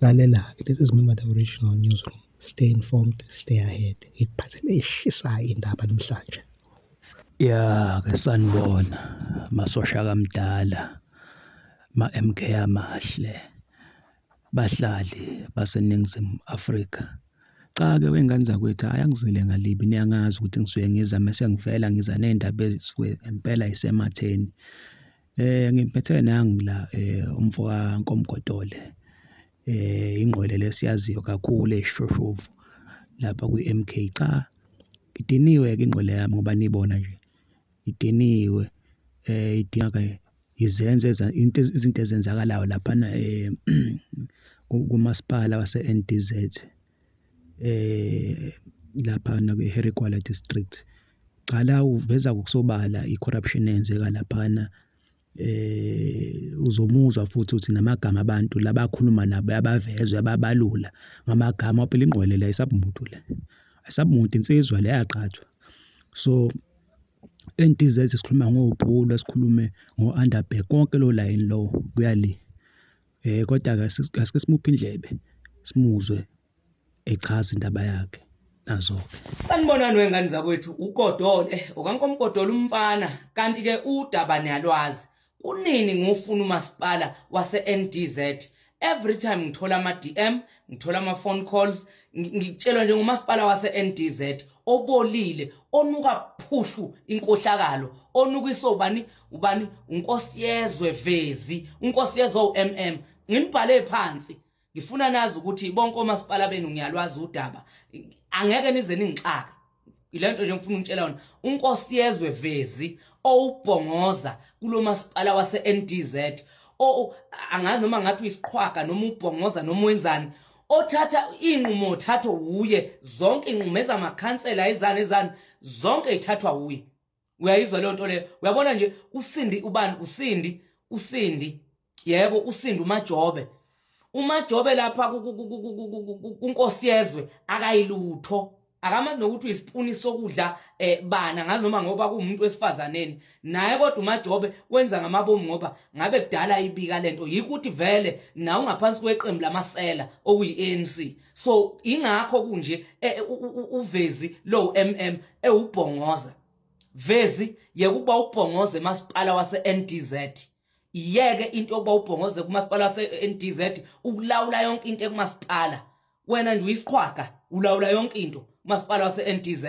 Lalela, this is Member the Original Newsroom. Stay informed, stay ahead. Ikuphathele eshisayo indaba namhlanje. Ya ke sanibona masosha kamdala ma-MK amahle bahlali baseNingizimu Afrika. Cha ke wengane zakwethu ayangizile ngalibi niyangazi ukuthi ngisuke ngiza mase ngivela ngiza nezindaba ezisuke ngempela isematheni. Ngiphethe nangi la umfoka Nkomgodole. Ingqwele lesiyaziyo kakhulu eshishoshovu lapha kwi-MK. Cha idiniwe ke ingqwele yami ngoba nibona nje idiniwe idinga izenze izinto ezenzakalayo lapha kumasipala wase-NDZ lapha na kwi-Herigwala district. Cha la uveza ukusobala i-corruption eyenzeka laphana. Uzomuzwa futhi uthi namagama abantu labakhuluma nabo yabavezwe ababalula ngamagama phela ingqwele la isabumuntu le asabumuntu insizwa le yaqhathwa. So NDZ sikhuluma ngoBhulu sikhulume ngoUnderberg konke lo line lo kuyali kodwa asike simuphe indlebe simuzwe echaza indaba yakhe nazo. Sanibonani wengane zakwethu uGodole okaNkomgodole umfana kanti ke udaba niyalwazi unini ngufuna umasipala wase-NDZ. Every time ngithola ama DM ngithola ama phone calls ngitshelwa nje ngumasipala wase-NDZ obolile onuka phushu inkohlakalo onuka isobani ubani uNkosiyezwe Vezi uNkosiyezwe uMM. Nginibhale phansi ngifuna nazi ukuthi bonke omasipala benu ngiyalwazi udaba angeke nize ningixaka. Ilento nje ngifuna ukutshela yona uNkosiyezwe Vezi owubhongoza kulo masipala wase-NDZ angazi noma ngathi uyisiqhwaga noma ubhongoza noma wenzani othatha inqumo othatho uye zonke inqumo ezamakhansela ezani zonke ithathwa uye. Uyayizwa le nto le uyabona nje uSindi ubani uSindi yebo uSindi uMajobe lapha kuNkosiyezwe akayilutho akamazi nokuthi uyisipuni sokudla bana ngazi noma ngoba kuumuntu wesifazaneni naye kodwa uMajobe wenza ngamabomu ngoba ngabe kudala ibika lento yikuthi vele na ungaphansi kweqembu lamasela okuyi-ANC. So ingakho kunje uVezi lo MM ewubhongoza Vezi yekuba ubhongoze masipala wase-NDZ. Iyeke into yokuba ubhongoze kumasipala wase-NDZ ukulawula yonke into ekumasipala. Wena nje uyisiqhwaga ulawula yonke into masipala wase-NDZ.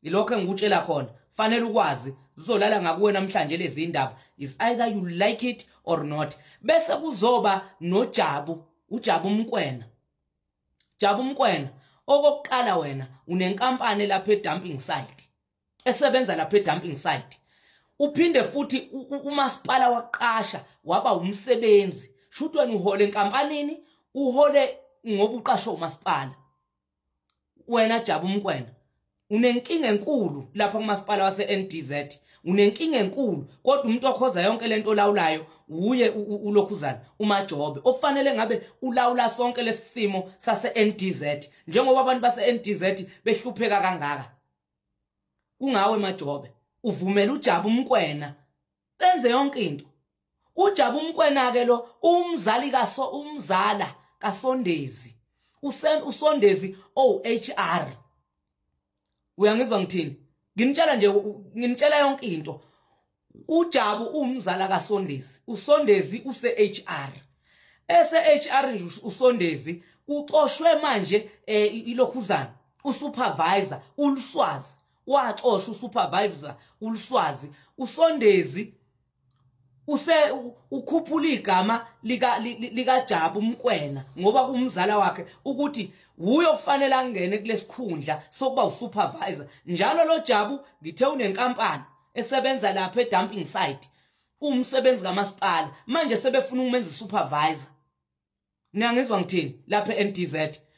Ilokho engikutshela khona fanele ukwazi zizolala ngakuwe namhlanje lezi indaba is either you like it or not. Bese kuzoba noJabu uJabu Mkwena. Jabu Mkwena okokuqala wena unenkampani lapha edumping site esebenza lapha edumping site. Uphinde futhi umasipala waqasha waba umsebenzi shuthi wena uhole enkampanini uhole ngoba uqashwe umasipala. Wena Jabu Mkwena unenkinga enkulu lapha kumasipala wase-NDZ unenkinga enkulu kodwa umuntu okhoza yonke lento olawulayo uye ulokhuzana uMajobe ofanele ngabe ulawula sonke lesimo sase-NDZ njengoba abantu base-NDZ behlupheka kangaka. Kungawe Majobe uvumela uJabu Mkwena benze yonke into. uJabu Mkwena ke lo umzala kaSondezi uSondezi HR. Uyangizwa ngithini? Nginitshela yonke into. uJabu umzala kaSondezi uSondezi use-HR. Ese-HR nje uSondezi uxoshwe manje ilokhuzana usupervisor uLswazi waxoshwa usupervisor uLswazi. uSondezi ukhuphula igama lika Jabu Mkwena ngoba kumzala wakhe ukuthi uyo kufanele angene kulesikhundla sokuba usupervisor. Njalo lo Jabu ngithe unenkampani esebenza lapha edumping site umsebenzi kamasipala manje sebefuna ukumenza supervisor. Niyangizwa ngithini lapha eNDZ?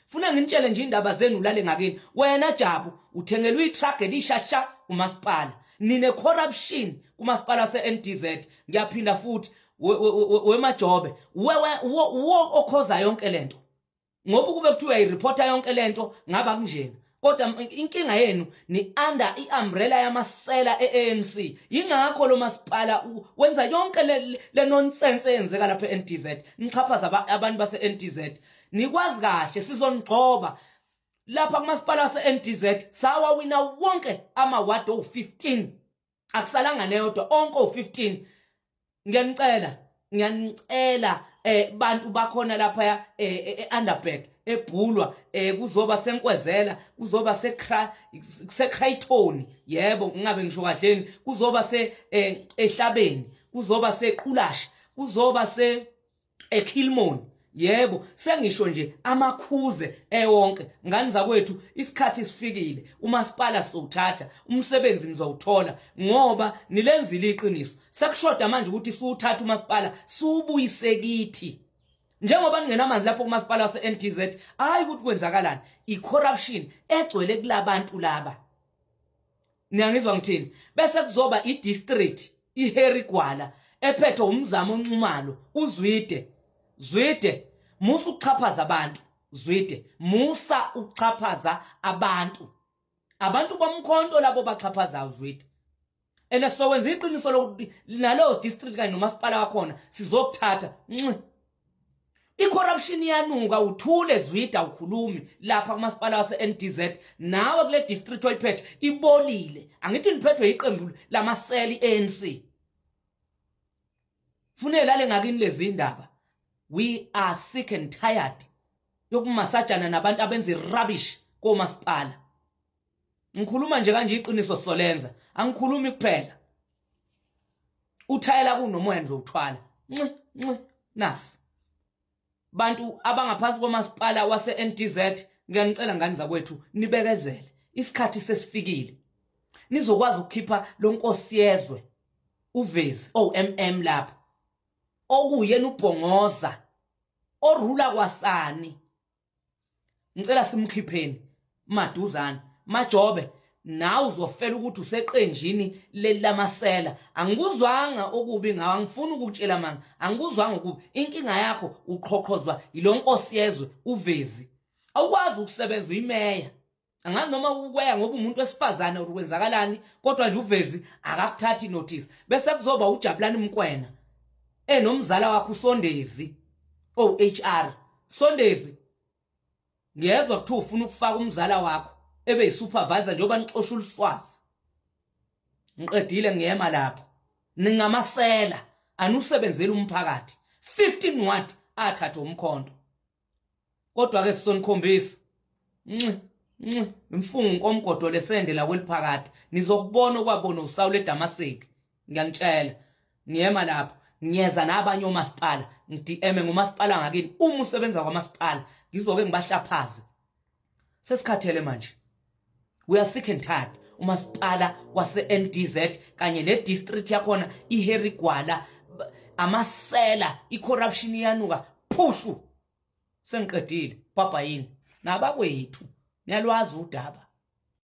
Funa nginitshele nje indaba zenu ulale ngakini. Wena Jabu uthengelwe itruck elishasha umasipala. Nine corruption kumasipala se-NDZ. Ngiyaphinda futhi weMajobe wo okhoza yonke lento. Ngoba kube kuthiwa ireporter yonke lento ngaba kunjena. kodwa inkinga yenu ni under iumbrella yamasela eANC. Yingakho lo masipala wenza yonke le nonsense eyenzeka lapha eNTZ. Nichaphaza abantu base NTZ. Nikwazi kahle sizongxoba lapha kumasipala wase NTZ sawawina wonke ama-ward o-15. Akusalanga neyodwa onke o-15. Ngiyanicela bantu bakhona lapha eUnderberg eBhulwa kuzoba senkwezela kuzoba seCrayton yebo ngingabe ngisho kahleni kuzoba ehlabeni kuzoba seQulashi kuzoba eKilmoni yebo sengisho nje amakhuze ewonke ngani zakwethu isikhathi sifikile umasipala sowuthatha umsebenzi nizowuthola ngoba nilenzile iqiniso sekushoda manje ukuthi siwuthatha umasipala siubuyise kithi njengoba ningenamandla lapho kumasipala waseNTZ hayi ukuthi kwenzakalani icorruption egcwele kulabantu laba niyangizwa ngithini bese kuzoba idistrict iHerigwala ephethwe umzamo onxumalo Zwide musa ukuchaphaza abantu Zwide musa ukuchaphaza abantu bomkhonto labo baxhaphaza Zwide ene sokwenza iqiniso lokuthi nalo district kanye nomasipala wakhona sizokuthatha icorruption iyanuka uthule Zwide awukhulumi lapha kumasipala waseNTZ nawe kule district oyiphethe ibolile angithi niphethwe iqembu lamaseli ANC funele lale ngakini lezi indaba. We are sick and tired yokumasajana nabantu abenza rubbish komasipala. Ngikhuluma nje kanje iqiniso solenza, angikhulumi kuphela. Uthayela kunomoya ngizothwala. Nasi. Bantu abangaphansi komasipala waseNTZ ngiyanicela ngani zakwethu nibekezele. Isikhathi sesifikile. Nizokwazi ukukhipha lo Nkosi yezwe uVezi OMM lapha. Okuyena uBhongoza orula kwaSani ngicela simkhipheni maduzana Majobe nawe uzofela ukuthi useqenjini lelamasela angikuzwanga okubi ngawe angifuni ukutshela manga angikuzwanga ukubi inkinga yakho uqhoqhozwa yilo Nkosi yezwe uVezi awukwazi ukusebenza imeya angazi noma ukweya ngoba umuntu wesifazane ukwenzakalani kodwa nje uVezi akakuthathi notice bese kuzoba uJabulani Mkwena nomzala wakho uSondezi HR Sondezi ngiyezwa ukuthi ufuna ukufaka umzala wakho ebe yisupervisor njengoba nixosha uliswazi ngiqedile ngiyema lapha ningamasela anusebenzele umphakathi 15 watt athatha umkhonto kodwa ke sisonikhombisa imfungu nkomgodo lesende la kweliphakathi nizokubona okwabona uSawule eDamaseki ngiyanitshela ngiyema lapha ngiyeza nabanye omasipala ngidm ngomasipala ngakini uma usebenza kwamasipala ngizoke ngibahlaphaze sesikhathele manje we are sick and tired umasipala waseNTZ kanye nedistrict yakhona iHerigwala amasela icorruption iyanuka phushu sengiqedile baba yini nabakwethu niyalwazi udaba